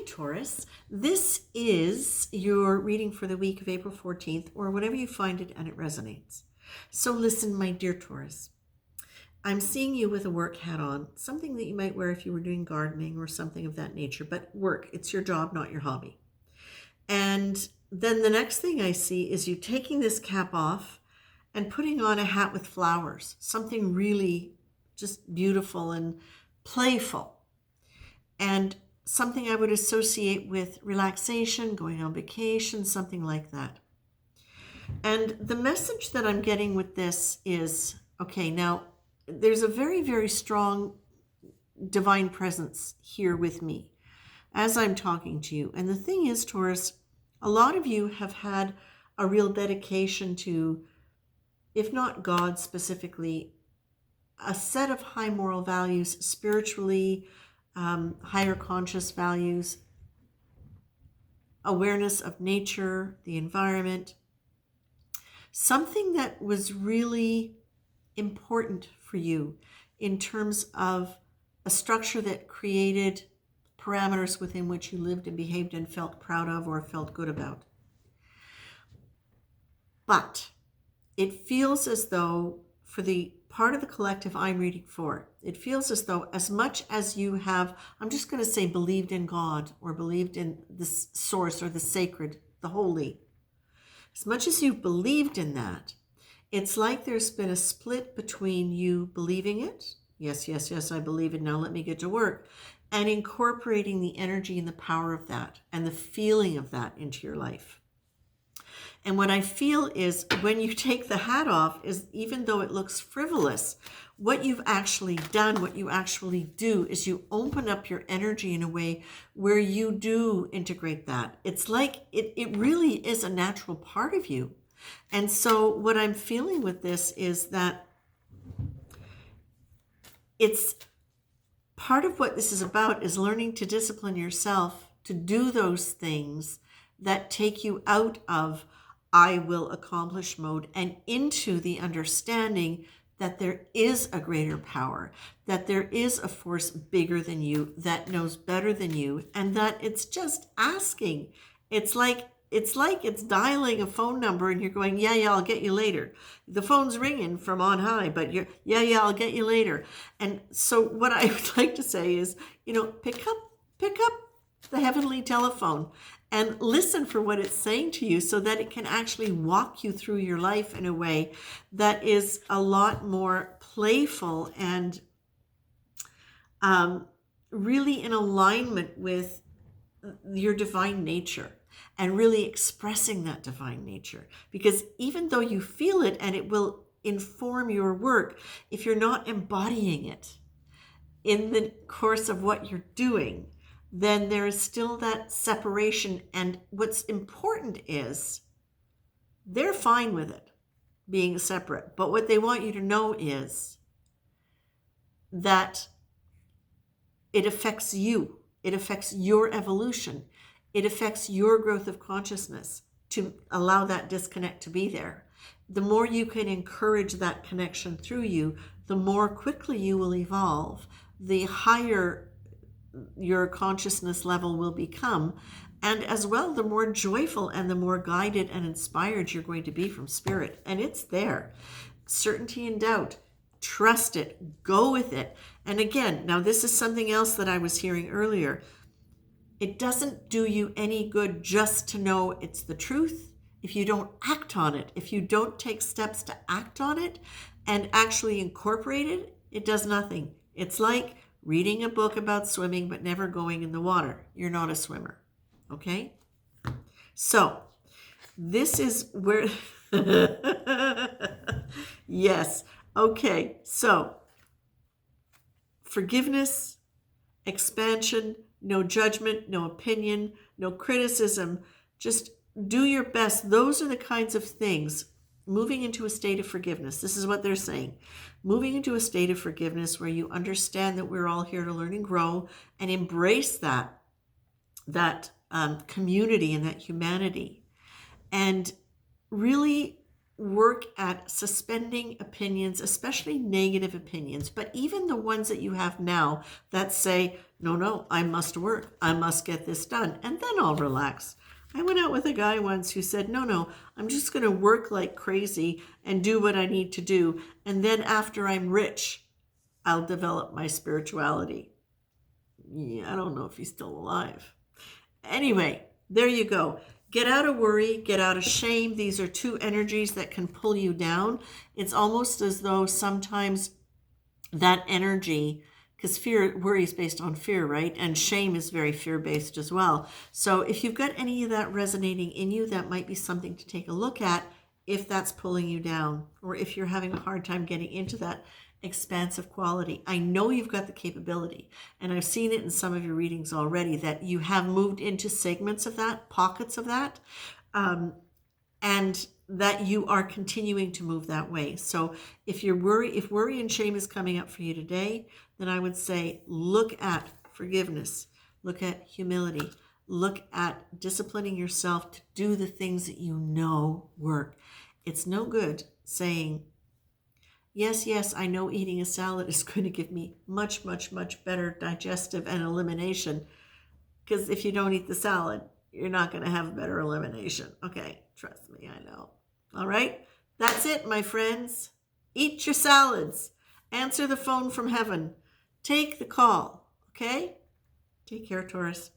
Taurus. This is your reading for the week of April 14th, or whenever you find it and it resonates. So listen, my dear Taurus. I'm seeing you with a work hat on, something that you might wear if you were doing gardening or something of that nature, but work, it's your job, not your hobby. And then the next thing I see is you taking this cap off and putting on a hat with flowers, something really just beautiful and playful. And something I would associate with relaxation, going on vacation, something like that. And the message that I'm getting with this is, okay, now there's a very, very strong divine presence here with me as I'm talking to you. And the thing is, Taurus, a lot of you have had a real dedication to, if not God specifically, a set of high moral values, spiritually, higher conscious values, awareness of nature, the environment, something that was really important for you in terms of a structure that created parameters within which you lived and behaved and felt proud of or felt good about. But it feels as though, for the part of the collective I'm reading for, it feels as though as much as you have, I'm just going to say, believed in God or believed in the source or the sacred, the holy, as much as you've believed in that, it's like there's been a split between you believing it, yes, yes, yes, I believe it, now let me get to work, and incorporating the energy and the power of that and the feeling of that into your life. And what I feel is when you take the hat off is, even though it looks frivolous, what you've actually done, what you actually do is you open up your energy in a way where you do integrate that. It's like it really is a natural part of you. And so what I'm feeling with this is that it's part of what this is about is learning to discipline yourself to do those things that take you out of I will accomplish mode and into the understanding that there is a greater power, that there is a force bigger than you, that knows better than you, and that it's just asking. It's like it's dialing a phone number and you're going, yeah, I'll get you later. The phone's ringing from on high, but you're, yeah, I'll get you later. And so what I would like to say is, pick up the heavenly telephone and listen for what it's saying to you so that it can actually walk you through your life in a way that is a lot more playful and really in alignment with your divine nature and really expressing that divine nature. Because even though you feel it and it will inform your work, if you're not embodying it in the course of what you're doing, then there is still that separation. And what's important is they're fine with it being separate. But what they want you to know is that it affects you. It affects your evolution. It affects your growth of consciousness to allow that disconnect to be there. The more you can encourage that connection through you, the more quickly you will evolve, the higher your consciousness level will become, and as well the more joyful and the more guided and inspired you're going to be from spirit. And it's there. Certainty and doubt. Trust it. Go with it. And again, now this is something else that I was hearing earlier. It doesn't do you any good just to know it's the truth if you don't act on it. If you don't take steps to act on it and actually incorporate it, it does nothing. It's like reading a book about swimming but never going in the water. You're not a swimmer. Okay? So, this is where... Yes. Okay. So, forgiveness, expansion, no judgment, no opinion, no criticism. Just do your best. Those are the kinds of things. Moving into a state of forgiveness. This is what they're saying. Moving into a state of forgiveness where you understand that we're all here to learn and grow and embrace that community and that humanity. And really work at suspending opinions, especially negative opinions, but even the ones that you have now that say, No, I must work. I must get this done. And then I'll relax. I went out with a guy once who said, no, I'm just going to work like crazy and do what I need to do. And then after I'm rich, I'll develop my spirituality. Yeah, I don't know if he's still alive. Anyway, there you go. Get out of worry, get out of shame. These are two energies that can pull you down. It's almost as though sometimes that energy, because worry is based on fear, right? And shame is very fear-based as well. So if you've got any of that resonating in you, that might be something to take a look at if that's pulling you down, or if you're having a hard time getting into that expansive quality. I know you've got the capability, and I've seen it in some of your readings already, that you have moved into segments of that, pockets of that, and that you are continuing to move that way. So if worry and shame is coming up for you today, then I would say look at forgiveness, look at humility, look at disciplining yourself to do the things that you know work. It's no good saying, yes, I know eating a salad is going to give me much, much, much better digestive and elimination. Because if you don't eat the salad, you're not going to have better elimination. Okay, trust me, I know. All right, that's it, my friends. Eat your salads. Answer the phone from heaven. Take the call, okay? Take care, Taurus.